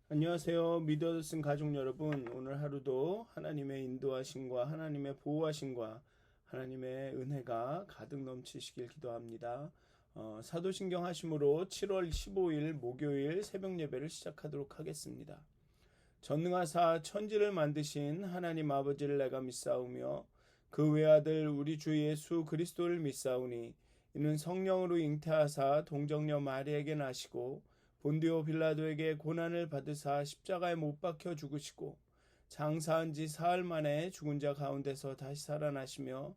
안녕하세요. 미더슨 가족 여러분. 오늘 하루도 하나님의 인도하심과 하나님의 보호하심과 하나님의 은혜가 가득 넘치시길 기도합니다. 사도신경 하심으로 7월 15일 목요일 새벽 예배를 시작하도록 하겠습니다. 전능하사 천지를 만드신 하나님 아버지를 내가 믿사오며 그 외아들 우리 주 예수 그리스도를 믿사오니 이는 성령으로 잉태하사 동정녀 마리에게 나시고 본디오 빌라도에게 고난을 받으사 십자가에 못 박혀 죽으시고 장사한 지 사흘 만에 죽은 자 가운데서 다시 살아나시며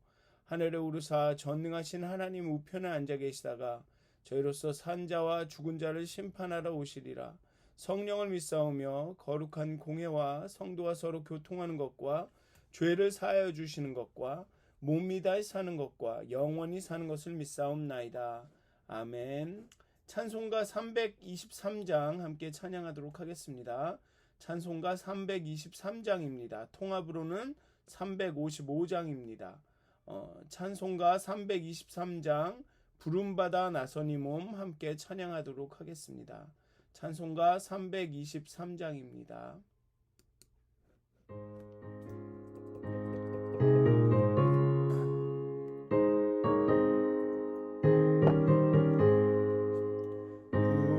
하늘에 오르사 전능하신 하나님 우편에 앉아 계시다가 저희로서 산 자와 죽은 자를 심판하러 오시리라. 성령을 믿사오며 거룩한 공회와 성도와 서로 교통하는 것과 죄를 사하여 주시는 것과 몸이 다시 사는 것과 영원히 사는 것을 믿사옵나이다. 아멘. 찬송가 323장 함께 찬양하도록 하겠습니다. 찬송가 323장입니다. 통합으로는 355장입니다. 찬송가 323장 부름받아 나서니 몸 함께 찬양하도록 하겠습니다. 찬송가 323장입니다.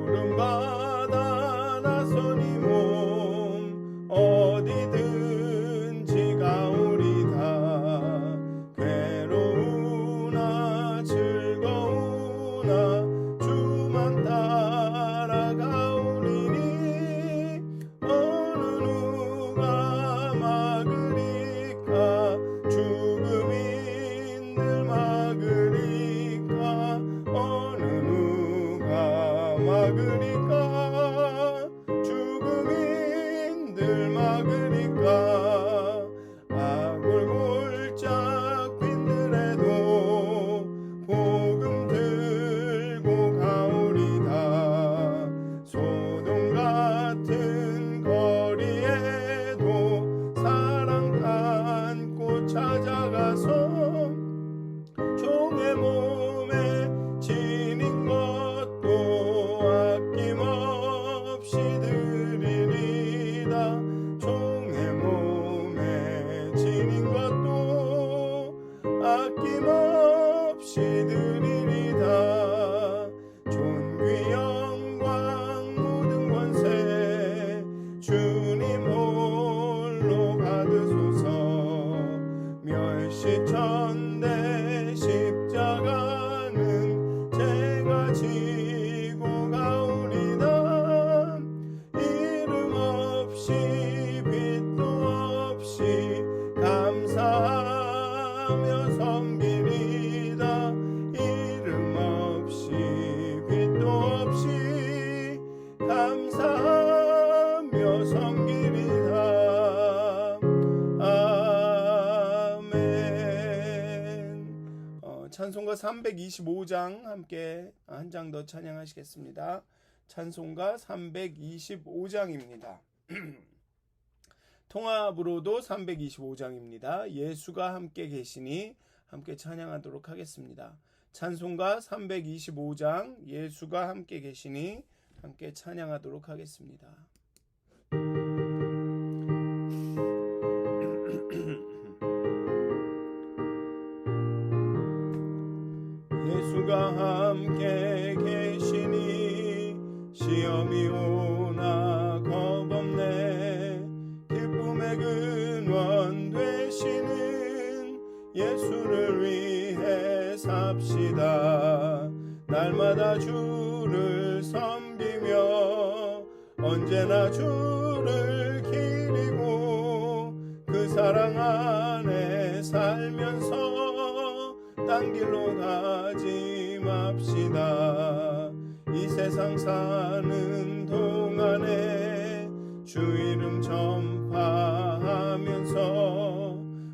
부름받아 나서니 몸 어디든지 가오리다. 괴로우나 즐거우나 주만 따라가오리니 어느 누가 막으리까. 죽음인들 막으리까. 어느 누가 막으리까. 죽음인들 막으리까. 악을 골짝 빈들에도 복음 들고 가오리다. 소돔 같은 거리에도 사랑 담고 찾아가서 종의 몸에 지닌 것도 아낌없이 드리리다. 종의 몸에 지닌 것도 아낌없이 드리리다. 존귀 영광 모든 권세 주님 홀로 받으소서. 멸시천대 십자가는 제가 지고 가오리다. 이름 없이 빛도 없이 감사하며 섬기리다. 이름 없이 빛도 없이 감사하며 섬기리다. 찬송가 325장 함께 한 장 더 찬양하시겠습니다. 찬송가 325장입니다. 통합으로도 325장입니다. 예수가 함께 계시니 함께 찬양하도록 하겠습니다. 찬송가 325장 예수가 함께 계시니 함께 찬양하도록 하겠습니다. 예수가 함께 계시니 시험이 오나 겁없네. 기쁨의 근원 되시는 예수를 위해 삽시다. 날마다 주를 섬기며 언제나 주를 기리고 그 사랑 안에 살면서 딴 길로 가지 맙시다. 이 세상 사는 동안에 주 이름 전파하면서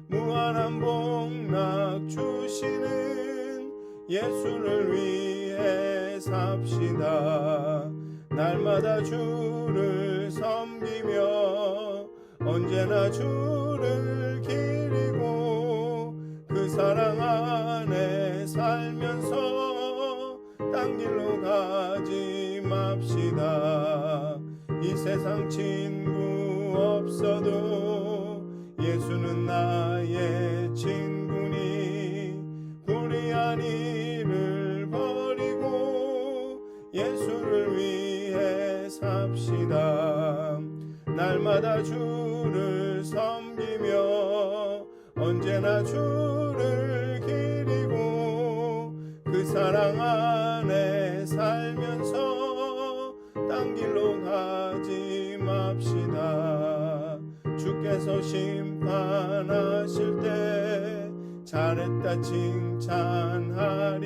무한한 복락 주시는 예수를 위해 삽시다. 날마다 주를 섬기며 언제나 주를 기리고 그 사랑 안에 살면서 딴 길로 가지 맙시다. 이 세상 친구 없어도 예수는 나의 친구니 불의한 일을 버리고 예수를 위해 삽시다. 날마다 주를 섬기며 언제나 주를 기리고 그 사랑 안에 살면서 딴 길로 가지 맙시다. 주께서 심판하실 때 잘했다 칭찬하리니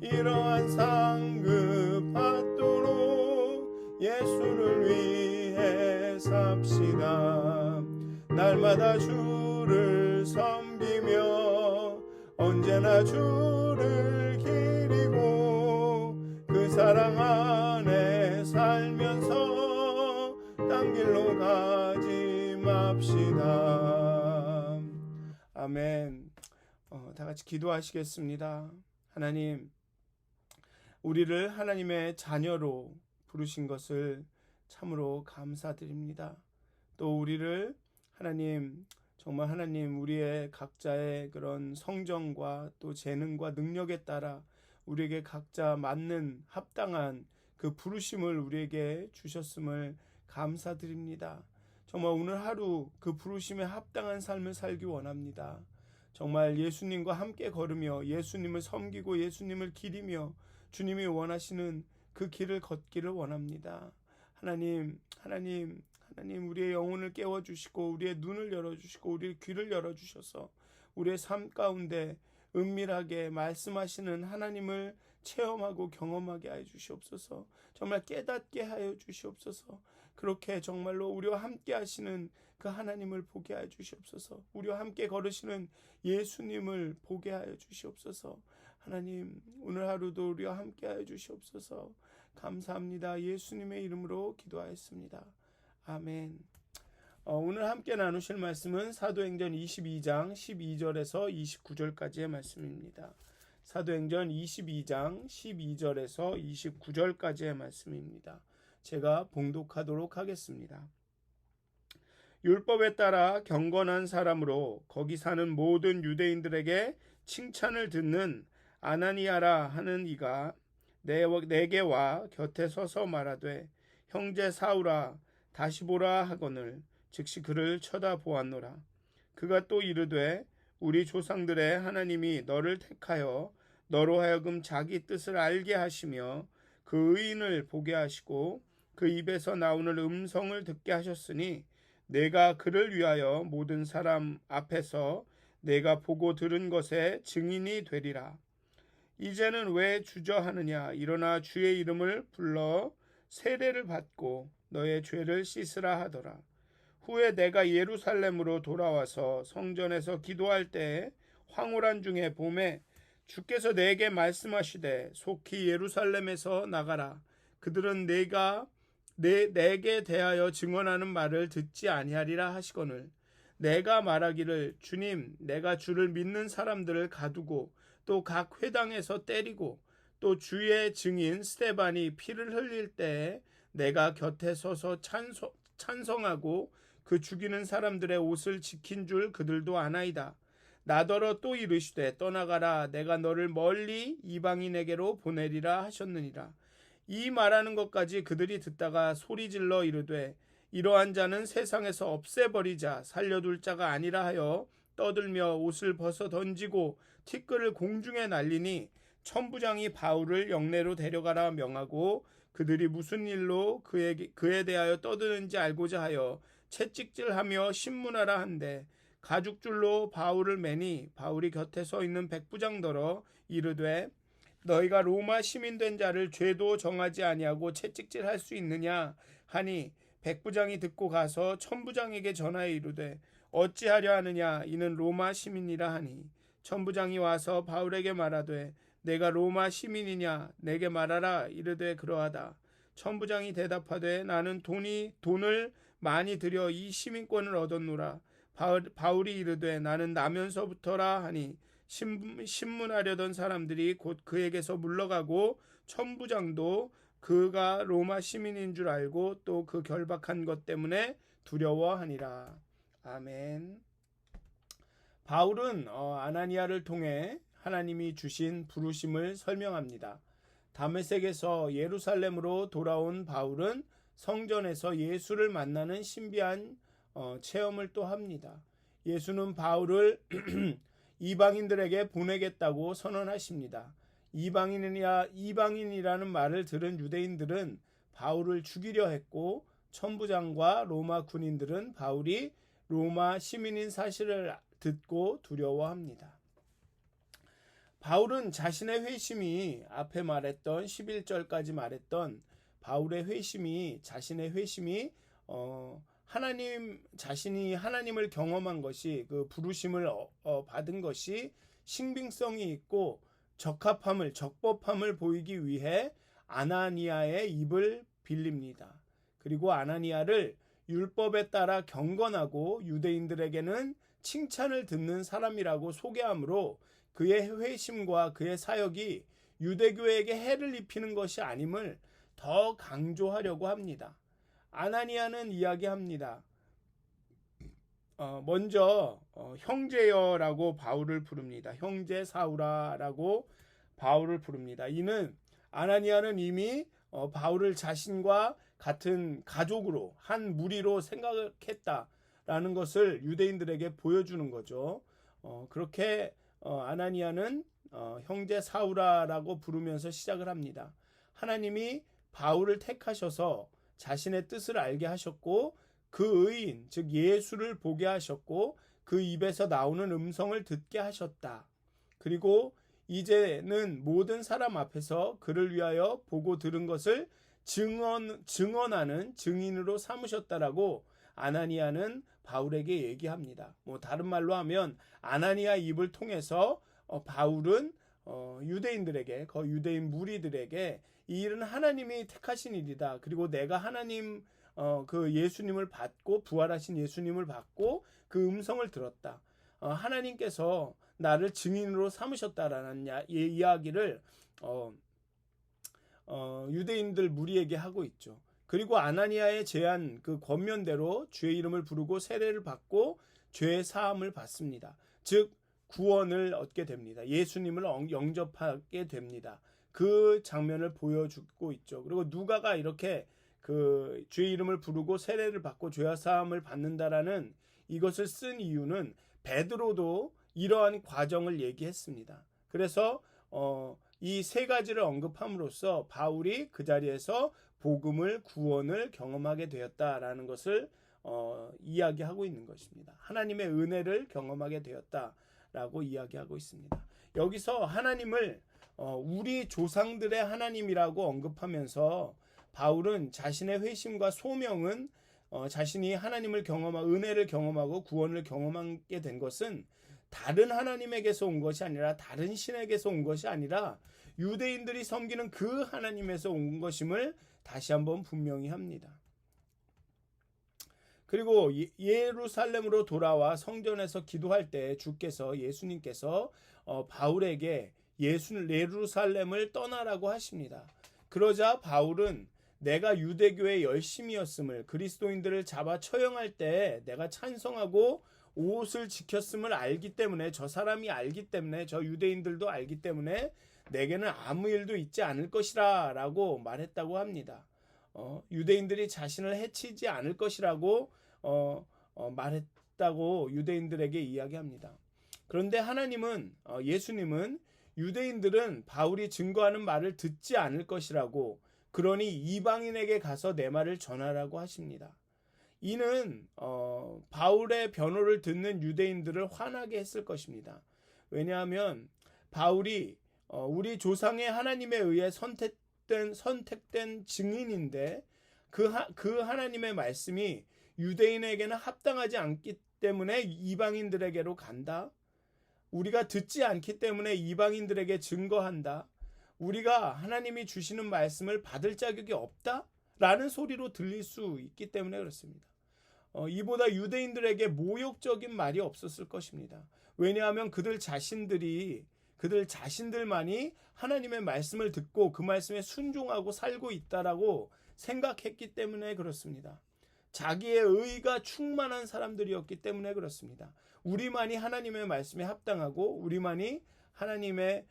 이러한 상급 받도록 예수를 위해 삽시다. 날마다 주를 섬기며 언제나 주를 기리고 그 사랑 안에 살면서 딴 길로 가지 맙시다. 아멘. 다 같이 기도하시겠습니다. 하나님, 우리를 하나님의 자녀로 부르신 것을 참으로 감사드립니다. 또 우리를 하나님, 정말 하나님 우리의 각자의 그런 성정과 또 재능과 능력에 따라 우리에게 각자 맞는 합당한 그 부르심을 우리에게 주셨음을 감사드립니다. 정말 오늘 하루 그 부르심에 합당한 삶을 살기 원합니다. 정말 예수님과 함께 걸으며 예수님을 섬기고 예수님을 기리며 주님이 원하시는 그 길을 걷기를 원합니다. 하나님 우리의 영혼을 깨워주시고 우리의 눈을 열어주시고 우리의 귀를 열어주셔서 우리의 삶 가운데 은밀하게 말씀하시는 하나님을 체험하고 경험하게 하여 주시옵소서. 정말 깨닫게 하여 주시옵소서. 그렇게 정말로 우리와 함께 하시는 그 하나님을 보게 하여 주시옵소서. 우리와 함께 걸으시는 예수님을 보게 하여 주시옵소서. 하나님, 오늘 하루도 우리와 함께 하여 주시옵소서. 감사합니다. 예수님의 이름으로 기도하였습니다. 아멘. 오늘 함께 나누실 말씀은 사도행전 22장 12절에서 29절까지의 말씀입니다. 사도행전 22장 12절에서 29절까지의 말씀입니다. 제가 봉독하도록 하겠습니다. 율법에 따라 경건한 사람으로 거기 사는 모든 유대인들에게 칭찬을 듣는 아나니아라 하는 이가 내게 와 곁에 서서 말하되 형제 사울아 다시 보라 하거늘 즉시 그를 쳐다보았노라. 그가 또 이르되 우리 조상들의 하나님이 너를 택하여 너로 하여금 자기 뜻을 알게 하시며 그 의인을 보게 하시고 그 입에서 나오는 음성을 듣게 하셨으니 내가 그를 위하여 모든 사람 앞에서 내가 보고 들은 것에 증인이 되리라. 이제는 왜 주저하느냐. 일어나 주의 이름을 불러 세례를 받고 너의 죄를 씻으라 하더라. 후에 내가 예루살렘으로 돌아와서 성전에서 기도할 때에 황홀한 중에 봄에 주께서 내게 말씀하시되 속히 예루살렘에서 나가라. 그들은 내게 대하여 증언하는 말을 듣지 아니하리라 하시거늘 내가 말하기를 주님 내가 주를 믿는 사람들을 가두고 또 각 회당에서 때리고 또 주의 증인 스데반이 피를 흘릴 때에 내가 곁에 서서 찬성하고 그 죽이는 사람들의 옷을 지킨 줄 그들도 아나이다. 나더러 또 이르시되 떠나가라. 내가 너를 멀리 이방인에게로 보내리라 하셨느니라. 이 말하는 것까지 그들이 듣다가 소리질러 이르되 이러한 자는 세상에서 없애버리자. 살려둘 자가 아니라 하여 떠들며 옷을 벗어 던지고 티끌을 공중에 날리니 천부장이 바울을 영내로 데려가라 명하고 그들이 무슨 일로 그에 대하여 떠드는지 알고자 하여 채찍질하며 신문하라 한데 가죽줄로 바울을 매니 바울이 곁에 서 있는 백부장더러 이르되 너희가 로마 시민 된 자를 죄도 정하지 아니하고 채찍질할 수 있느냐 하니 백부장이 듣고 가서 천부장에게 전하여 이르되 어찌하려 하느냐 이는 로마 시민이라 하니 천부장이 와서 바울에게 말하되 내가 로마 시민이냐 내게 말하라. 이르되 그러하다. 천부장이 대답하되 나는 돈을 많이 들여 이 시민권을 얻었노라. 바울이 이르되 나는 나면서부터라 하니 신문하려던 사람들이 곧 그에게서 물러가고 천부장도 그가 로마 시민인 줄 알고 또 그 결박한 것 때문에 두려워하니라. 아멘. 바울은 아나니아를 통해 하나님이 주신 부르심을 설명합니다. 다메섹에서 예루살렘으로 돌아온 바울은 성전에서 예수를 만나는 신비한 체험을 또 합니다. 예수는 바울을 이방인들에게 보내겠다고 선언하십니다. 이방인이라는 말을 들은 유대인들은 바울을 죽이려 했고, 천부장과 로마 군인들은 바울이 로마 시민인 사실을 듣고 두려워합니다. 바울은 자신의 회심이 앞에 말했던 11절까지 말했던 바울의 회심이 자신의 회심이 자신이 하나님을 경험한 것이 그 부르심을 받은 것이 신빙성이 있고 적법함을 보이기 위해 아나니아의 입을 빌립니다. 그리고 아나니아를 율법에 따라 경건하고 유대인들에게는 칭찬을 듣는 사람이라고 소개하므로 그의 회심과 그의 사역이 유대교에게 해를 입히는 것이 아님을 더 강조하려고 합니다. 아나니아는 이야기합니다. 먼저 형제여라고 바울을 부릅니다. 형제 사울아라고 바울을 부릅니다. 이는 아나니아는 이미 바울을 자신과 같은 가족으로 한 무리로 생각했다라는 것을 유대인들에게 보여주는 거죠. 그렇게 아나니아는 형제 사울아라고 부르면서 시작을 합니다. 하나님이 바울을 택하셔서 자신의 뜻을 알게 하셨고 그 의인 즉 예수를 보게 하셨고 그 입에서 나오는 음성을 듣게 하셨다. 그리고 이제는 모든 사람 앞에서 그를 위하여 보고 들은 것을 증언하는 증인으로 삼으셨다라고 아나니아는 바울에게 얘기합니다. 다른 말로 하면 아나니아 입을 통해서 바울은 유대인들에게 유대인 무리들에게 이 일은 하나님이 택하신 일이다. 그리고 내가 하나님 그 예수님을 받고 부활하신 예수님을 받고 그 음성을 들었다. 하나님께서 나를 증인으로 삼으셨다라는 이야기를 유대인들 무리에게 하고 있죠. 그리고 아나니아의 제안 그 권면대로 주의 이름을 부르고 세례를 받고 죄의 사함을 받습니다. 즉 구원을 얻게 됩니다. 예수님을 영접하게 됩니다. 그 장면을 보여주고 있죠. 그리고 누가가 이렇게 그 주의 이름을 부르고 세례를 받고 죄의 사함을 받는다라는 이것을 쓴 이유는 베드로도 이러한 과정을 얘기했습니다. 그래서 이 세 가지를 언급함으로써 바울이 그 자리에서 복음을 구원을 경험하게 되었다라는 것을 이야기하고 있는 것입니다. 하나님의 은혜를 경험하게 되었다라고 이야기하고 있습니다. 여기서 하나님을 우리 조상들의 하나님이라고 언급하면서 바울은 자신의 회심과 소명은 자신이 하나님을 은혜를 경험하고 구원을 경험하게 된 것은 다른 하나님에게서 온 것이 아니라 다른 신에게서 온 것이 아니라 유대인들이 섬기는 그 하나님에서 온 것임을 다시 한번 분명히 합니다. 그리고 예루살렘으로 돌아와 성전에서 기도할 때 예수님께서 바울에게 예루살렘을 떠나라고 하십니다. 그러자 바울은 내가 유대교의 열심이었음을 그리스도인들을 잡아 처형할 때 내가 찬성하고 옷을 지켰음을 알기 때문에 저 사람이 알기 때문에 저 유대인들도 알기 때문에 내게는 아무 일도 있지 않을 것이라 라고 말했다고 합니다. 유대인들이 자신을 해치지 않을 것이라고 말했다고 유대인들에게 이야기합니다. 그런데 예수님은 유대인들은 바울이 증거하는 말을 듣지 않을 것이라고 그러니 이방인에게 가서 내 말을 전하라고 하십니다. 이는 바울의 변호를 듣는 유대인들을 화나게 했을 것입니다. 왜냐하면 바울이 우리 조상의 하나님에 의해 선택된 증인인데 그 하나님의 말씀이 유대인에게는 합당하지 않기 때문에 이방인들에게로 간다. 우리가 듣지 않기 때문에 이방인들에게 증거한다. 우리가 하나님이 주시는 말씀을 받을 자격이 없다라는 소리로 들릴 수 있기 때문에 그렇습니다. 이보다 유대인들에게 모욕적인 말이 없었을 것입니다. 왜냐하면 그들 자신들이 그들 자신들만이 하나님의 말씀을 듣고 그 말씀에 순종하고 살고 있다라고 생각했기 때문에 그렇습니다. 자기의 의가 충만한 사람들이었기 때문에 그렇습니다. 우리만이 하나님의 말씀에 합당하고 우리만이 하나님의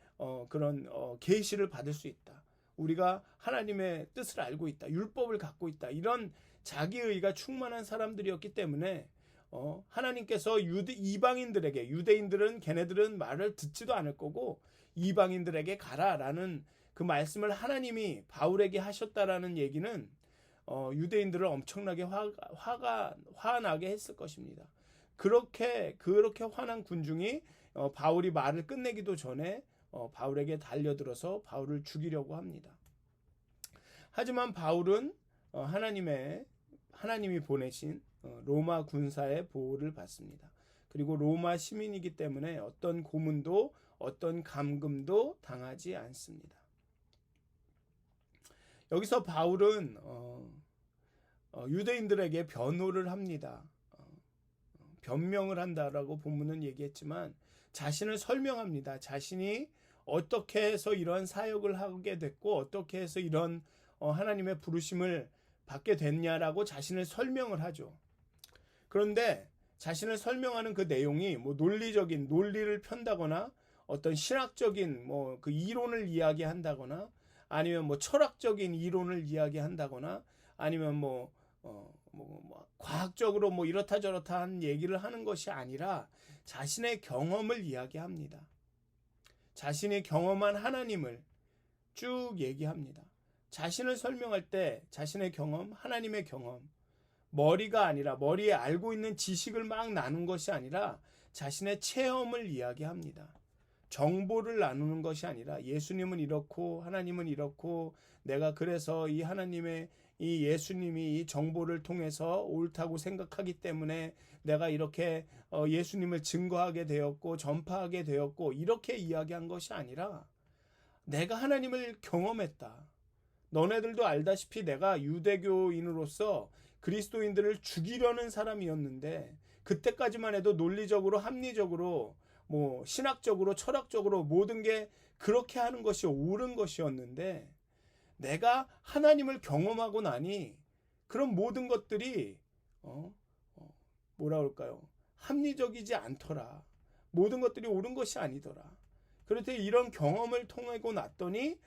그런 계시를 받을 수 있다. 우리가 하나님의 뜻을 알고 있다. 율법을 갖고 있다. 이런 자기의가 충만한 사람들이었기 때문에 하나님께서 이방인들에게, 유대인들은 걔네들은 말을 듣지도 않을 거고 이방인들에게 가라라는 그 말씀을 하나님이 바울에게 하셨다라는 얘기는 유대인들을 엄청나게 화나게 했을 것입니다. 그렇게 화난 군중이 바울이 말을 끝내기도 전에 바울에게 달려들어서 바울을 죽이려고 합니다. 하지만 바울은 하나님이 보내신 로마 군사의 보호를 받습니다. 그리고 로마 시민이기 때문에 어떤 고문도 어떤 감금도 당하지 않습니다. 여기서 바울은 유대인들에게 변호를 합니다. 변명을 한다라고 본문은 얘기했지만 자신을 설명합니다. 자신이 어떻게 해서 이런 사역을 하게 됐고 어떻게 해서 이런 하나님의 부르심을 받게 됐냐라고 자신을 설명을 하죠. 그런데 자신을 설명하는 그 내용이 뭐 논리적인 논리를 편다거나 어떤 신학적인 뭐 그 이론을 이야기한다거나 아니면 뭐 철학적인 이론을 이야기한다거나 아니면 뭐 과학적으로 뭐 이렇다 저렇다 한 얘기를 하는 것이 아니라 자신의 경험을 이야기합니다. 자신이 경험한 하나님을 쭉 얘기합니다. 자신을 설명할 때 자신의 경험, 하나님의 경험, 머리가 아니라 머리에 알고 있는 지식을 막 나눈 것이 아니라 자신의 체험을 이야기합니다. 정보를 나누는 것이 아니라 예수님은 이렇고 하나님은 이렇고 내가 그래서 이 하나님의 이 예수님이 이 정보를 통해서 옳다고 생각하기 때문에 내가 이렇게 예수님을 증거하게 되었고 전파하게 되었고 이렇게 이야기한 것이 아니라 내가 하나님을 경험했다. 너네들도 알다시피 내가 유대교인으로서 그리스도인들을 죽이려는 사람이었는데 그때까지만 해도 논리적으로 합리적으로 뭐 신학적으로 철학적으로 모든 게 그렇게 하는 것이 옳은 것이었는데 내가 하나님을 경험하고 나니 그런 모든 것들이 뭐라 그럴까요? 합리적이지 않더라. 모든 것들이 옳은 것이 아니더라. 그런데 이런 경험을 통하고 났더니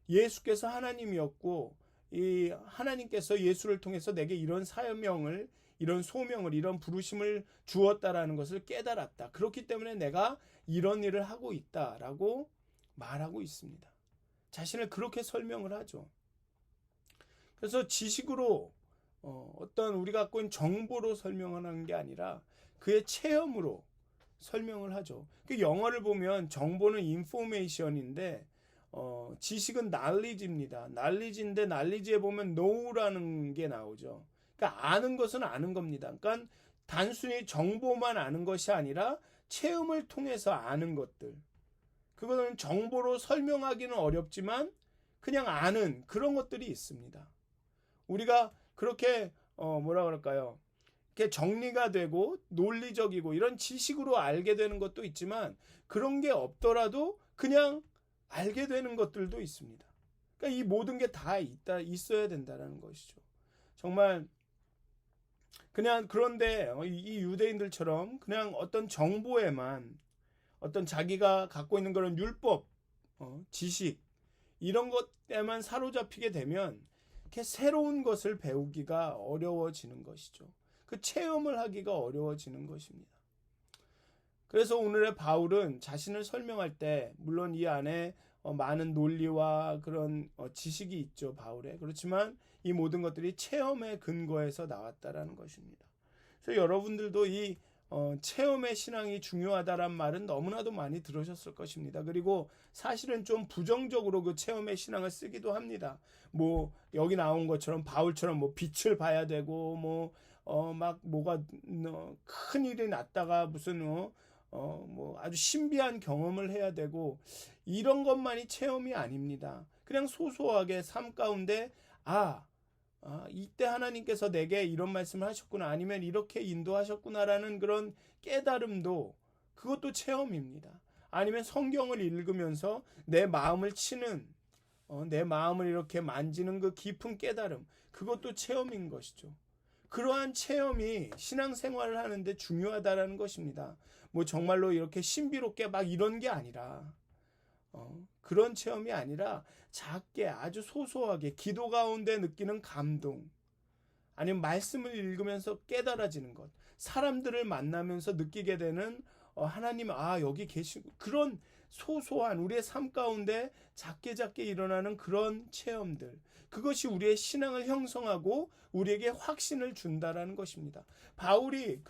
예수께서 하나님이었고 이 하나님께서 예수를 통해서 내게 이런 사명을 이런 소명을 이런 부르심을 주었다라는 것을 깨달았다. 그렇기 때문에 내가 이런 일을 하고 있다라고 말하고 있습니다. 자신을 그렇게 설명을 하죠. 그래서 지식으로 어떤 우리가 갖고 있는 정보로 설명하는 게 아니라 그의 체험으로 설명을 하죠. 그 영어를 보면 정보는 information인데 지식은 knowledge입니다. knowledge인데 knowledge에 보면 know라는 게 나오죠. 그러니까 아는 것은 아는 겁니다. 그러니까 단순히 정보만 아는 것이 아니라 체험을 통해서 아는 것들. 그거는 정보로 설명하기는 어렵지만 그냥 아는 그런 것들이 있습니다. 우리가 그렇게 뭐라 그럴까요? 이렇게 정리가 되고 논리적이고 이런 지식으로 알게 되는 것도 있지만 그런 게 없더라도 그냥 알게 되는 것들도 있습니다. 그러니까 이 모든 게 다 있어야 된다는 것이죠. 정말 그냥 그런데 이 유대인들처럼 그냥 어떤 정보에만 어떤 자기가 갖고 있는 그런 율법, 지식 이런 것에만 사로잡히게 되면 이렇게 새로운 것을 배우기가 어려워지는 것이죠. 그 체험을 하기가 어려워지는 것입니다. 그래서 오늘의 바울은 자신을 설명할 때 물론 이 안에 많은 논리와 그런 지식이 있죠. 바울에. 그렇지만 이 모든 것들이 체험의 근거에서 나왔다라는 것입니다. 그래서 여러분들도 이 체험의 신앙이 중요하다란 말은 너무나도 많이 들으셨을 것입니다. 그리고 사실은 좀 부정적으로 그 체험의 신앙을 쓰기도 합니다. 뭐 여기 나온 것처럼 바울처럼 뭐 빛을 봐야 되고 막 뭐가 큰 일이 났다가 무슨 뭐 아주 신비한 경험을 해야 되고 이런 것만이 체험이 아닙니다. 그냥 소소하게 삶 가운데 이때 하나님께서 내게 이런 말씀을 하셨구나 아니면 이렇게 인도하셨구나라는 그런 깨달음도 그것도 체험입니다. 아니면 성경을 읽으면서 내 마음을 치는, 내 마음을 이렇게 만지는 그 깊은 깨달음, 그것도 체험인 것이죠. 그러한 체험이 신앙생활을 하는데 중요하다라는 것입니다. 뭐 정말로 이렇게 신비롭게 막 이런 게 아니라, 그런 체험이 아니라 작게 아주 소소하게 기도 가운데 느끼는 감동, 아니면 말씀을 읽으면서 깨달아지는 것, 사람들을 만나면서 느끼게 되는 하나님 여기 계시고, 그런 소소한 우리의 삶 가운데 작게 작게 일어나는 그런 체험들, 그것이 우리의 신앙을 형성하고 우리에게 확신을 준다라는 것입니다. 바울이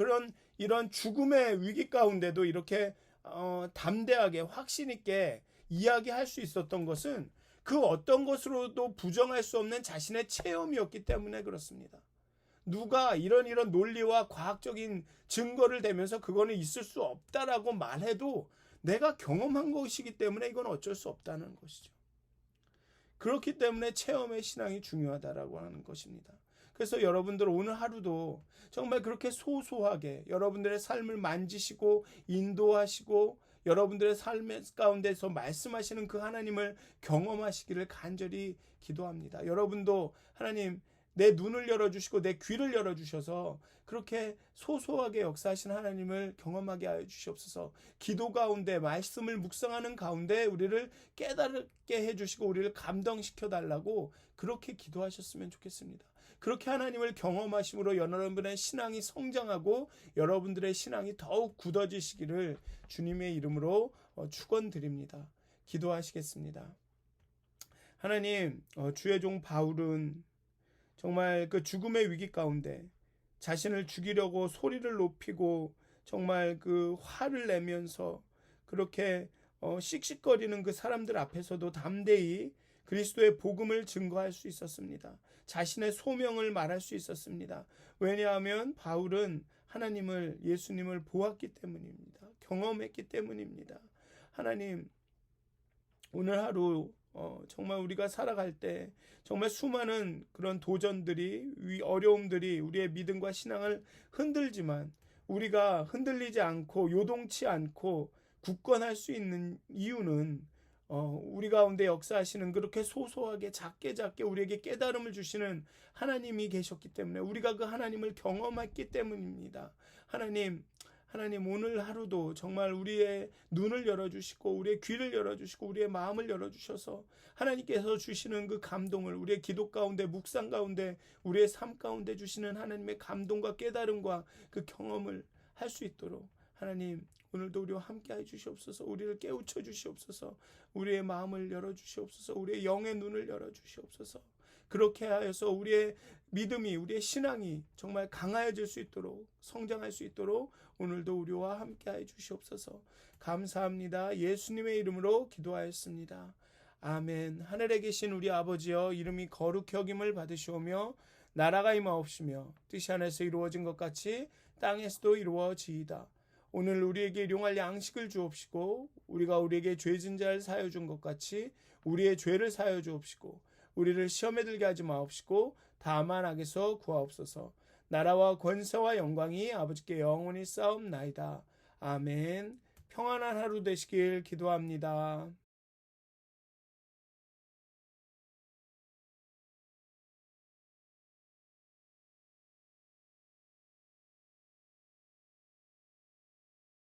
이런 죽음의 위기 가운데도 이렇게 담대하게 확신 있게 이야기할 수 있었던 것은 그 어떤 것으로도 부정할 수 없는 자신의 체험이었기 때문에 그렇습니다. 누가 이런 논리와 과학적인 증거를 대면서 그거는 있을 수 없다라고 말해도 내가 경험한 것이기 때문에 이건 어쩔 수 없다는 것이죠. 그렇기 때문에 체험의 신앙이 중요하다라고 하는 것입니다. 그래서 여러분들 오늘 하루도 정말 그렇게 소소하게 여러분들의 삶을 만지시고 인도하시고 여러분들의 삶 가운데서 말씀하시는 그 하나님을 경험하시기를 간절히 기도합니다. 여러분도 하나님 내 눈을 열어주시고 내 귀를 열어주셔서 그렇게 소소하게 역사하신 하나님을 경험하게 하여 주시옵소서. 기도 가운데 말씀을 묵상하는 가운데 우리를 깨닫게 해주시고 우리를 감동시켜 달라고 그렇게 기도하셨으면 좋겠습니다. 그렇게 하나님을 경험하심으로 여러분의 신앙이 성장하고 여러분들의 신앙이 더욱 굳어지시기를 주님의 이름으로 축원드립니다. 기도하시겠습니다. 하나님, 주의 종 바울은 정말 그 죽음의 위기 가운데 자신을 죽이려고 소리를 높이고 정말 그 화를 내면서 그렇게 씩씩거리는 그 사람들 앞에서도 담대히 그리스도의 복음을 증거할 수 있었습니다. 자신의 소명을 말할 수 있었습니다. 왜냐하면 바울은 하나님을, 예수님을 보았기 때문입니다. 경험했기 때문입니다. 하나님, 오늘 하루 정말 우리가 살아갈 때 정말 수많은 그런 도전들이, 어려움들이 우리의 믿음과 신앙을 흔들지만 우리가 흔들리지 않고 요동치 않고 굳건할 수 있는 이유는 우리 가운데 역사하시는 그렇게 소소하게 작게 우리에게 깨달음을 주시는 하나님이 계셨기 때문에, 우리가 그 하나님을 경험했기 때문입니다. 하나님 오늘 하루도 정말 우리의 눈을 열어주시고 우리의 귀를 열어주시고 우리의 마음을 열어주셔서 하나님께서 주시는 그 감동을 우리의 기도 가운데, 묵상 가운데, 우리의 삶 가운데 주시는 하나님의 감동과 깨달음과 그 경험을 할 수 있도록 하나님 오늘도 우리와 함께 해 주시옵소서. 우리를 깨우쳐 주시옵소서. 우리의 마음을 열어 주시옵소서. 우리의 영의 눈을 열어 주시옵소서. 그렇게 하여서 우리의 믿음이, 우리의 신앙이 정말 강해질 수 있도록, 성장할 수 있도록 오늘도 우리와 함께 해 주시옵소서. 감사합니다. 예수님의 이름으로 기도하였습니다. 아멘. 하늘에 계신 우리 아버지여, 이름이 거룩히 여김을 받으시오며 나라가 임하옵시며 뜻이 하늘에서 이루어진 것 같이 땅에서도 이루어지이다. 오늘 우리에게 일용할 양식을 주옵시고 우리가 우리에게 죄진 자를 사하여 준 것 같이 우리의 죄를 사하여 주옵시고 우리를 시험에 들게 하지 마옵시고 다만 악에서 구하옵소서. 나라와 권세와 영광이 아버지께 영원히 쌓옵나이다. 아멘. 평안한 하루 되시길 기도합니다.